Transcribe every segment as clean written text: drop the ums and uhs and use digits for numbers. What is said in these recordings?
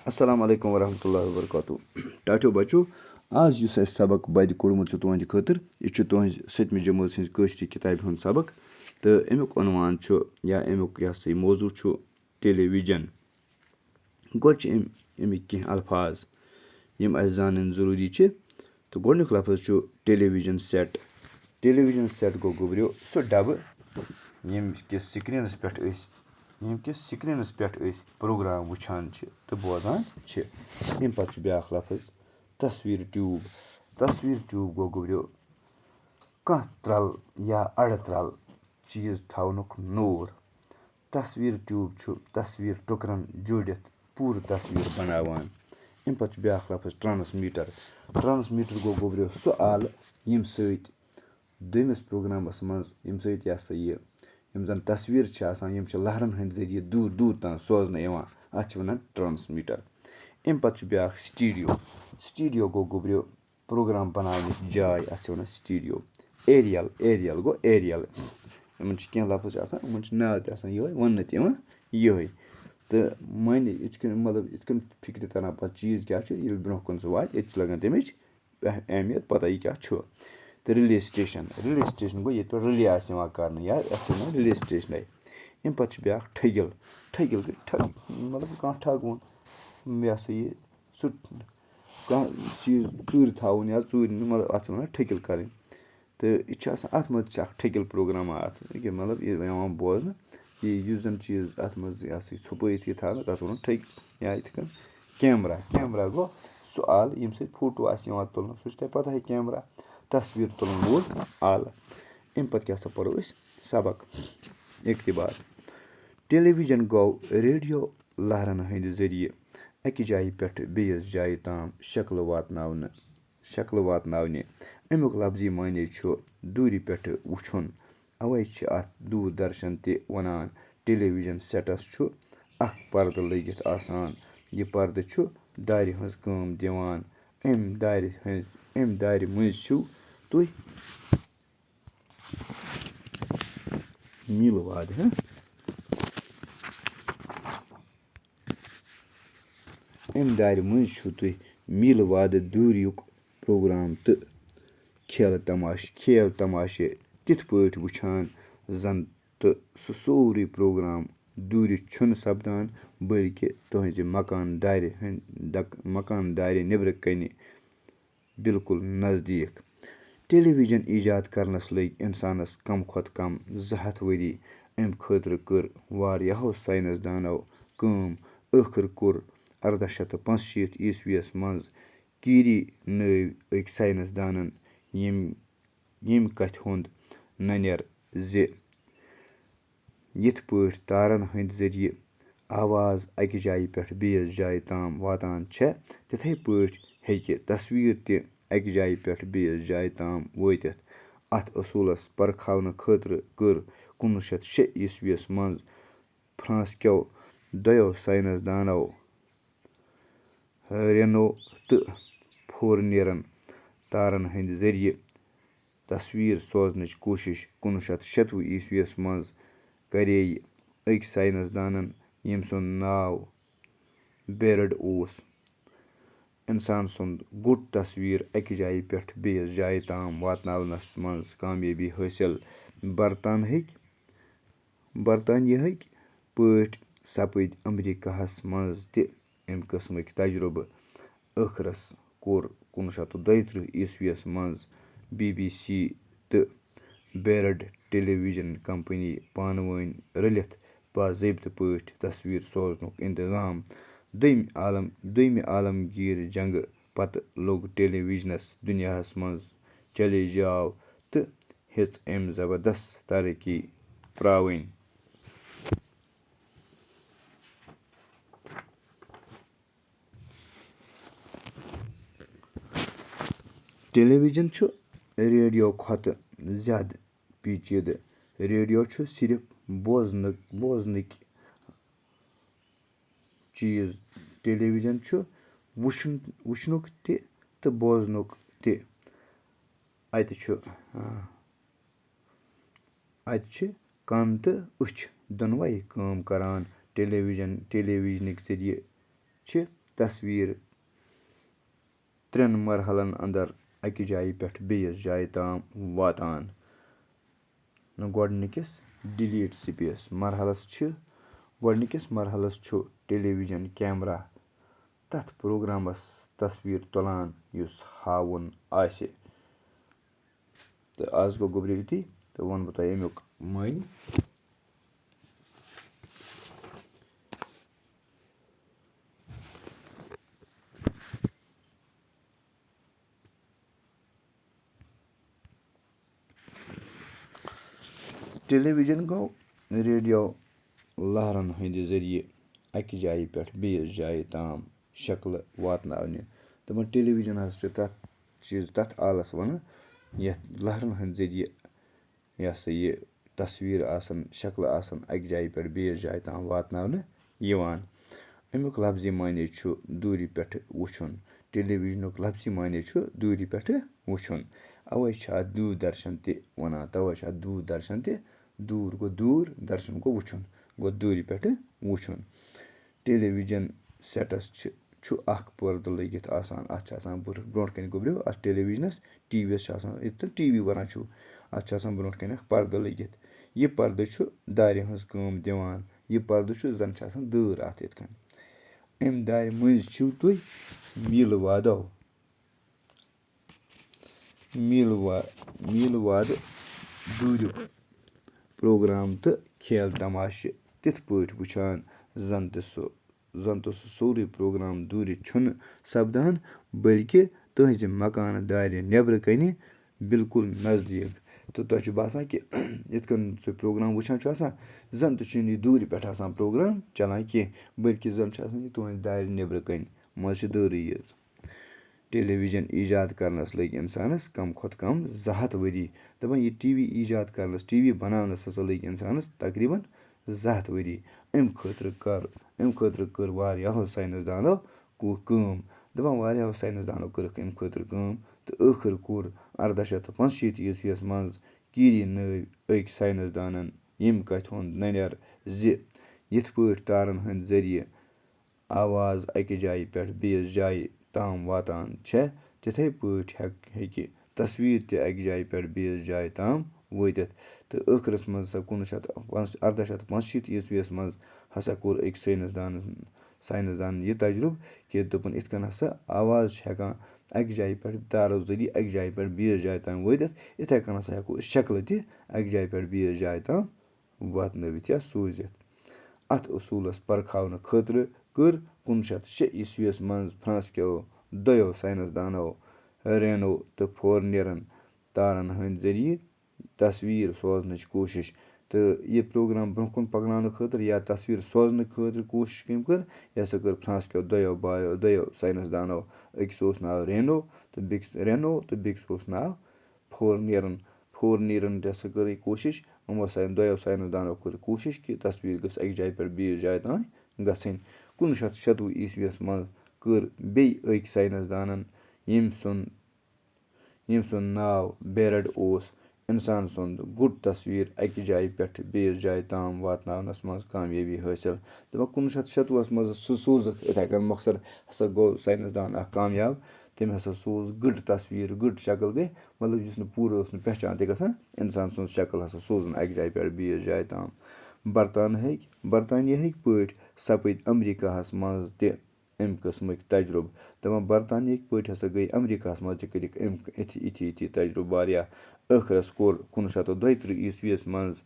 السلام علیکم ورحمتہ اللہ وبرکاتہ. ٹاٹھیو بچو آز یُس اَسہِ سبق بَدِ کوٚڑمُت چھُ تُہنٛدِ خٲطرٕ یہِ چھُ تُہنٛزِ 7مہِ جمٲژ ہِنٛز کٲشرِ کِتابہِ ہُنٛد سبق تہٕ اَمیُک عنوان چھُ یا اَمیُک یہِ ہسا یہِ موضوٗع چھُ ٹیلی وِجن. گۄڈٕ چھِ اَمِکۍ کینٛہہ الفاظ یِم اَسہِ زانٕنۍ ضروٗری چھِ تہٕ گۄڈٕنیُک لفظ چھُ ٹیلی وِجن سیٹ. ٹیلی وِجن سیٹ گوٚو گوٚبرِو سُہ ڈبہٕ ییٚمہِ کِس سِکریٖنَس پٮ۪ٹھ أسۍ پروگرام وٕچھان چھِ تہٕ بوزان چھِ. اَمہِ پَتہٕ چھُ بیٛاکھ لفظ تصویٖر ٹیوٗب. تصویٖر ٹیوٗب گوٚو گوٚبرِو کانٛہہ ترٛل یا اَڑٕ ترٛل چیٖز تھاونُک نوٗر. تصویٖر ٹیوٗب چھُ تصویٖر ٹُکرَن جوٗڑِتھ پوٗرٕ تصویٖر بناوان. اَمہِ پَتہٕ چھُ بیٛاکھ لفظ ٹرٛانسمیٖٹر. ٹرٛانسمیٖٹر گوٚو گوٚبرِو سُہ آلہٕ ییٚمہِ سۭتۍ دوٚیمِس پروگرامَس منٛز ییٚمہِ سۭتۍ یہِ ہسا یہِ یِم زَن تصویٖر چھِ آسان یِم چھِ لہرن ہٕنٛدۍ ذٔریعہٕ دوٗر دوٗر تام سوزنہٕ یِوان. اَتھ چھِ وَنان ٹرٛانسمیٖٹر. اَمہِ پَتہٕ چھُ بیٛاکھ سِٹیٖڈیو. سِٹیٖڈیو گوٚو گوٚبرِو پروگرام بناونٕچ جاے. اَتھ چھِ وَنان سِٹیٖڈیو. ایریل گوٚو ایریل. یِمن چھِ کینٛہہ لفظ آسان یِمن چھُ ناو تہِ آسان یِہوے وَننہٕ تہِ یِوان یِہوے تہٕ معنی یِتھ کٔنۍ مطلب یِتھ کٔنۍ فِکرِ تران پَتہٕ چیٖز کیاہ چھُ ییٚلہِ برونٛہہ کُن سُہ واتہِ ییٚتہِ چھِ لگان تَمِچ اہمیت پَتہ یہِ کیاہ چھُ. تہٕ رِلے سِٹیشن. رِلے سِٹیشن گوٚو ییٚتہِ پٮ۪ٹھ رِلے آسہِ یِوان کرنہٕ یا یَتھ چھِ وَنان رِلے سِٹیشنٕے. اَمہِ پَتہٕ چھُ بیٛاکھ ٹھٔگِل. ٹھٔگِل گٔے مطلب کانٛہہ ٹھگوُن یہِ ہسا یہِ سُہ کانٛہہ چیٖز ژوٗرِ تھاوُن یا ژوٗرِ مطلب اَتھ چھِ وَنان ٹھٔکِل کَرٕنۍ تہٕ یہِ چھُ آسان اَتھ منٛز تہِ چھِ اکھ ٹھٔکِل پروگراما اَتھ مطلب یِوان بوزنہٕ کہِ یُس زَن چیٖز اَتھ منٛز یہِ ہسا یہِ ژھُپٲیِتھ یہِ تھاونہٕ تَتھ وَنو ٹھٔکۍ یا یِتھ کٔنۍ کیمرا گوٚو سُہ آلہٕ ییٚمہِ سۭتۍ فوٹو آسہِ یِوان تُلنہٕ سُہ چھُ تۄہہِ پَتہٕے کیمرا تصویٖر تُلن وول آلہٕ. اَمہِ پَتہٕ کیاہ سا پَرو أسۍ سبق اقتباس. ٹیلی وِجن گوٚو ریڈیو لہرن ہٕنٛدِ ذٔریعہٕ اَکہِ جایہِ پٮ۪ٹھ بیٚیِس جایہِ تام شکلہٕ واتناونہِ. اَمیُک لفظی معنے چھُ دوٗرِ پٮ۪ٹھٕ وٕچھُن. اَوے چھِ اَتھ دوٗر درشن تہِ وَنان. ٹیلی وِجن سیٹس چھُ اکھ پردٕ لٔگِتھ آسان. یہِ پردٕ چھُ دارِ ہٕنٛز کٲم دِوان. اَمہِ دارِ مٔنٛزۍ چھِو تُہۍ میٖلہٕ وادٕ دوٗرِیُک پروگرام تہٕ کھیل تماشہٕ تِتھ پٲٹھۍ وٕچھان زن تہٕ سُہ سورُے پروگرام دوٗرِ چھُنہٕ سپدان بٔلکہِ تُہنٛزِ مکان دارِ نیبرٕ کنہِ بِلکُل نزدیٖک. ٹیلی وِجن ایجاد کرنس لٔگۍ اِنسانس کم کھۄتہٕ کم 200 ؤری. اَمہِ خٲطرٕ کٔر واریاہو ساینس دانو کٲم. ٲخٕر کوٚر 1865 عیسویس منٛز کیٖری نٲوۍ أکۍ ساینس دانن ییٚمہِ کتھِ ہُنٛد ننیر زِ یِتھ پٲٹھۍ تارن ہٕنٛدِ ذٔریعہٕ آواز اَکہِ جایہِ پٮ۪ٹھ بیٚیِس جایہِ تام واتان چھےٚ تِتھے پٲٹھۍ ہیٚکہِ تصویٖر تہِ اَکہِ جایہِ پٮ۪ٹھ بیٚیِس جایہِ تام وٲتِتھ. اَتھ اصوٗلس پرکھاونہٕ خٲطرٕ کٔر 1906 عیسویس منٛز فرانس کیو دۄیو ساینس دانو رینو تہٕ فورنیرن تارن ہٕنٛدِ ذٔریعہٕ تصویٖر سوزنٕچ کوٗشش. 1926 عیسویس منٛز کرییہِ أکۍ ساینس دانن ییٚمہِ سُنٛد ناو بیرڈ اوس اِنسان سُنٛد گوٚٹ تصویٖر اَکہِ جایہِ پٮ۪ٹھ بیٚیِس جایہِ تام واتناونس منٛز کامیٲبی حٲصِل. برطانیہٕکۍ پٲٹھۍ سپٕدۍ امریکہس منٛز تہِ اَمہِ قٕسمٕکۍ تجرُبہٕ. ٲخرس کوٚر 1932 عیسویس منٛز BBC تہٕ بیرڈ ٹیلی وِجن کمپنی پانہٕ ؤنۍ رلِتھ باضٲبطہٕ پٲٹھۍ تصویٖر سوزنُک انتظام. دوٚیمہِ عالمگیٖر جنگہٕ پتہٕ لوٚگ ٹیلی وِجنس دُنیاہس منٛز چلے جاو تہٕ ہیٚژ أمۍ زبردست ترقی پراوٕنۍ. ٹیلی وِجن چھُ ریڈیو کھۄتہٕ زیادٕ پیچیدٕ. ریڈیو چھُ صرف بوزنٕکۍ چیٖز. ٹیلی وِجن چھُ وٕچھنُک تہِ تہٕ بوزنُک تہِ. اَتہِ چھِ کن تہٕ أچھ دۄنوَے کٲم کران. ٹیلی وِجنٕکۍ ذٔریعہٕ چھِ تصویٖر 3 مرحلن انٛدر اَکہِ جایہِ پٮ۪ٹھ بیٚیِس جایہِ تام واتان. گۄڈٕنِکِس ڈِلیٖٹ سپیس گۄڈٕنِکِس مرحلس چھُ ٹیلی وِجن کیمرا تَتھ پروگرامس تصویٖر تُلان یُس ہاوُن آسہِ. تہٕ آز گوٚو گوٚبرِ یُتُے تہٕ ووٚنہٕ بہٕ تۄہہِ اَمیُک معنی. ٹیلی وِجن گوٚو ریڈیو لہرن ہٕنٛدِ ذٔریعہٕ اَکہِ جایہِ پٮ۪ٹھ بیٚیِس جایہِ تام شکلہٕ واتناونہِ. دَپان ٹیلی وِجن ہسا چھُ تَتھ آلس وَنان یَتھ لہرن ہٕنٛدِ ذٔریعہٕ یہِ ہسا یہِ تصویٖر آسان شکلہٕ آسان اَکہِ جایہِ پٮ۪ٹھ بیٚیِس جایہِ تام واتناونہٕ یِوان. اَمیُک لفظی معنے چھُ دوٗرِ پٮ۪ٹھٕ وٕچھُن. ٹیلی وِجنُک لفظی معنے چھُ دوٗرِ پٮ۪ٹھٕ وٕچھُن. اَوے چھِ اَتھ دوٗر درشن تہِ وَنان. دوٗر گوٚو دوٗر درشن گوٚو وٕچھُن گوٚو دوٗرِ پٮ۪ٹھٕ وٕچھُن. ٹیلی وِجن سیٹس چھُ اکھ پردٕ لٲگِتھ آسان. اَتھ چھُ آسان برونٛٹھ کَنۍ گوٚبریو اَتھ ٹیلی وِجنس ٹی وی یس چھُ آسان یِتھ کٔنۍ ٹی وی وَنان چھُو اَتھ چھُ آسان برونٛٹھ کَنۍ اکھ پردٕ لٲگِتھ. یہِ پردٕ چھُ دارِ ہٕنٛز کٲم دِوان. یہِ پردٕ چھُ زن چھِ آسان دٲر اَتھ یِتھ کٔنۍ. اَمہِ دارِ مٔنٛزۍ چھِو تُہۍ میٖلہٕ وادٕ دوٗریُک پروگرام تہٕ کھیل تماشہٕ تِتھ پٲٹھۍ وٕچھان زن تہٕ سُہ سورُے پروگرام دوٗرِ چھُنہٕ سپدان بٔلکہِ تُہنٛزِ مکانہٕ دارِ نٮ۪برٕ کَنہِ بِلکُل نزدیٖک. تہٕ تۄہہِ چھُ باسان کہِ یِتھ کٔنۍ سُہ پروگرام وٕچھان چھُ آسان زن تہِ چھُنہٕ یہِ دوٗرِ پٮ۪ٹھ آسان پروگرام چلان کینٛہہ بٔلکہِ زن چھُ آسان یہِ تُہنٛزِ دارِ نٮ۪برٕ کَنۍ منٛزٕ چھِ دٲرٕے یٲژ. ٹیلی وِجن ایجاد کرنس لٔگۍ اِنسانس کم کھۄتہٕ کم 200 ؤری. دَپان یہِ ٹی وی ایجاد کرنس ٹی وی بناونس ہسا لٔگۍ اِنسانس تقریٖبن 200 ؤری. اَمہِ خٲطرٕ کٔر واریاہو ساینس دانو کٲم. دَپان واریاہو ساینس دانو کٔرٕکھ اَمہِ خٲطرٕ کٲم تہٕ ٲخٕر کوٚر 1865 عیسویس منٛز کیٖری نٲوۍ أکۍ ساینس دانن ییٚمہِ کتھِ ہُنٛد ننیر زِ یِتھ پٲٹھۍ تارن ہٕنٛدِ ذٔریعہٕ آواز اَکہِ جایہِ پٮ۪ٹھ بیٚیِس جایہِ تام واتان چھےٚ تِتھٕے پٲٹھۍ ہیٚکہِ تصویٖر تہِ اَکہِ جایہِ پٮ۪ٹھ بیٚیِس جایہِ تام وٲتِتھ. تہٕ ٲخرس منٛز ہسا 1865 عیسویس منٛز ہسا کوٚر أکۍ ساینس دانن یہِ تجرُبہٕ کہِ دوٚپُن یِتھ کٔنۍ ہسا آواز چھِ ہٮ۪کان اَکہِ جایہِ پٮ۪ٹھ تارو ذٔریعہٕ اَکہِ جایہِ پٮ۪ٹھ بیٚیِس جایہِ تام وٲتِتھ یِتھٕے کٔنۍ ہسا ہٮ۪کو أسۍ شکلہٕ تہِ اَکہِ جایہِ پٮ۪ٹھ بیٚیِس جایہِ تام واتنٲوِتھ یا سوٗزِتھ. اَتھ اصوٗلس پرکھاونہٕ خٲطرٕ کٔر 1906 عیسویس منٛز فرانس کیو 2 ساینس دانو رینو تہٕ فورنیرن تارن ہٕنٛدِ ذٔریعہٕ تصویٖر سوزنٕچ کوٗشش. تہٕ یہِ پروگرام برونٛہہ کُن پکناونہٕ خٲطرٕ یا تصویٖر سوزنہٕ خٲطرٕ کوٗشش کٔمۍ کٔر یہِ ہسا کٔر فرانس کیو 2 ساینس دانو. أکِس اوس ناو رینو تہٕ بیٚکِس اوس ناو فورنیرن تہِ ہسا کٔر یہِ کوٗشش. یِمو 2 ساینس دانو کٔر کوٗشش کہِ تصویٖر گٔژھ اَکہِ جایہِ پٮ۪ٹھ بیٚیِس جایہِ تام گژھٕنۍ. 1926 عیسویس منٛز کٔر بیٚیہِ أکۍ ساینس دانن ییٚمہِ سُنٛد ناو بیرڈ اوس اِنسان سُنٛد گُڈ تصویٖر اَکہِ جایہِ پٮ۪ٹھ بیٚیِس جایہِ تام واتناونس منٛز کامیٲبی حٲصِل. دَپان 1927 منٛز سُہ سوٗزُکھ یِتھٕے کٔنۍ مۄخصر ہسا گوٚو ساینس دان اکھ کامیاب. تٔمۍ ہسا سوٗز گٔٹ تصویٖر گٔٹ شکل گٔے مطلب یُس نہٕ پوٗرٕ ٲس نہٕ پہچان تہِ گژھان اِنسان سٕنٛز شکل ہسا سوٗزُن اَکہِ جایہِ پٮ۪ٹھ بیٚیِس جایہِ تام. برطانیہٕکۍ پٲٹھۍ سپٕدۍ امریکاہس منٛز تہِ اَمہِ قٕسمٕکۍ تجرُبہٕ. دَپان برطانیہٕکۍ پٲٹھۍ ہسا گٔے امریکاہس منٛز تہِ کٔرِکھ یِتھی تجرُبہٕ واریاہ. ٲخرس کوٚر 1932 عیسویس منٛز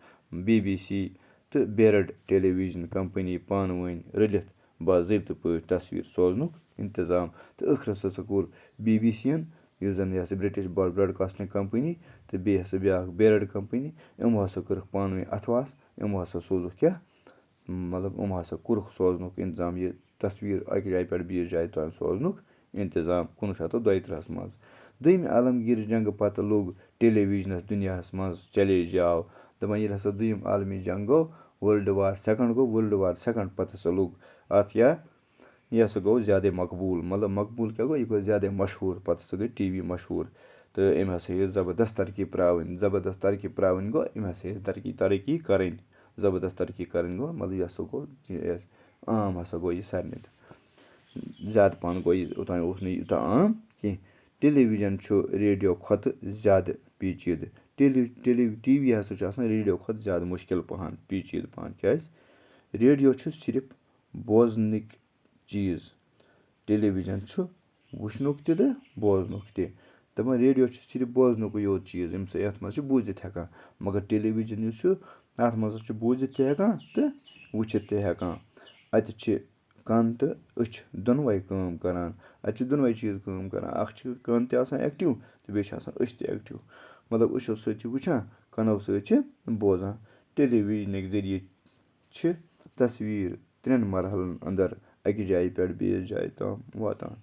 BBC تہٕ بیرڈ ٹیلی وِجن کمپنی پانہٕ ؤنۍ رٔلِتھ باضٲبطہٕ پٲٹھۍ تصویٖر سوزنُک انتظام. تہٕ ٲخرس ہسا کوٚر BBC ین یُس زن یہِ ہسا برٹش براڈکاسٹنگ کمپنی تہٕ بیٚیہِ ہسا بیاکھ بیرڈ کمپنی یِمو ہسا کٔرٕکھ پانہٕ ؤنۍ اتھواس. یِمو ہسا سوٗزُکھ کیاہ مطلب یِمو ہسا کوٚرُکھ سوزنُک انتظام یہِ تصویٖر اَکہِ جایہِ پٮ۪ٹھ بیٚیِس جایہِ تام سوزنُک انتظام 1932 منٛز. دوٚیمہِ عالمگیٖر جنگہٕ پتہٕ لوٚگ ٹیلی وِجنس دُنیاہس منٛز چیلینج آو. دَپان ییٚلہِ ہسا دوٚیِم عالمی جنگ گوٚو World War II پتہٕ ہسا لوٚگ اَتھ یہِ ہسا گوٚو زیادَے مقبوٗل. مطلب مقبوٗل کیاہ گوٚو یہِ گوٚو زیادَے مشہوٗر. پتہٕ ہسا گٔے ٹی وی مشہوٗر تہٕ أمۍ ہسا ہیٚژ زبردست ترقی پراوٕنۍ گوٚو أمۍ ہسا ہیٚژ ترقی کرٕنۍ. زبردست ترقی کرٕنۍ گوٚو مطلب یہِ ہسا گوٚو عام ہسا گوٚو یہِ سارنٕے. زیادٕ پَہَن گوٚو یہِ اوٚتانۍ اوس نہٕ یوٗتاہ عام کینٛہہ ٹیلی وِجَن چھُ ریڈیو کھۄتہٕ زیادٕ پیچیٖدٕ ٹی وی ہَسا چھُ آسان ریڈیو کھۄتہٕ زیادٕ مُشکل پَہَن پیچیٖدٕ پَہَن کیٛازِ ریڈیو چھُ صرف بوزنٕکۍ چیٖز ٹیلی وِجَن چھُ وٕچھنُک تہِ تہٕ بوزنُک تہِ دَپان ریڈیو چھُ صرف بوزنُکُے یوت چیٖز یَتھ منٛز چھِ بوٗزِتھ ہٮ۪کان مگر ٹیلی وِجَن یُس چھُ اَتھ منٛز چھُ بوٗزِتھ تہِ ہٮ۪کان تہٕ وٕچھِتھ تہِ ہٮ۪کان اَتہِ چھِ کَن تہٕ أچھ دۄنوَے کٲم کَران اَتہِ چھِ دۄنوَے چیٖز کٲم کَران اَکھ چھِ کَن تہِ آسان ایٚکٹِو تہٕ بیٚیہِ چھِ آسان أچھ تہِ ایٚکٹِو مطلب أچھو سۭتۍ چھِ وٕچھان کَنو سۭتۍ چھِ بوزان ٹیلی وِجنٕکۍ ذٔریعہِ چھِ تصویٖر 3 مرحلن اَندَر اَکہِ جایہِ پٮ۪ٹھ بیٚیِس جایہِ تام واتان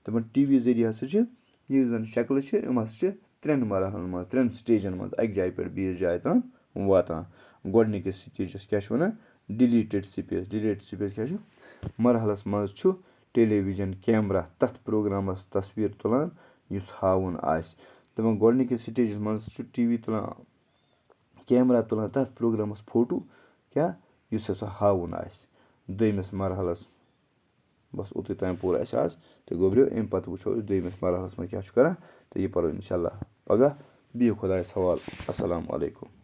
دَپان ٹی وی ذٔریعہِ ہَسا چھِ یُس زَن شکلہٕ چھِ یِم ہَسا چھِ 3 مرحلن منٛز 3 سٹیجَن منٛز اَکہِ جایہِ پٮ۪ٹھ بیٚیِس جایہِ تام واتان گۄڈٕنِکِس سٹیجَس کیٛاہ چھِ وَنان ڈِلیٖٹِڈ سپیس کیٛاہ چھُ مرحلَس منٛز چھُ ٹیلی وِجَن کیمرا تَتھ پرٛوگرامَس تصویٖر تُلان یُس ہاوُن آسہِ دَپان گۄڈٕنِکِس سٹیجَس منٛز چھُ ٹی وی تُلان کیمرا تُلان تَتھ پرٛوگرامَس فوٹوٗ کیٛاہ یُس ہَسا ہاوُن آسہِ دوٚیمِس مرحلَس بَس اوٚتُے تام پوٚر اَسہِ آز تہٕ گوٚبریو اَمہِ پَتہٕ وٕچھو أسۍ دوٚیمِس مرحلَس منٛز کیٛاہ چھُ کَران تہٕ یہِ پَرو اِنشاء اللہ پَگاہ بِہِو خۄدایَس حوالہٕ اَسَلامُ علیکُم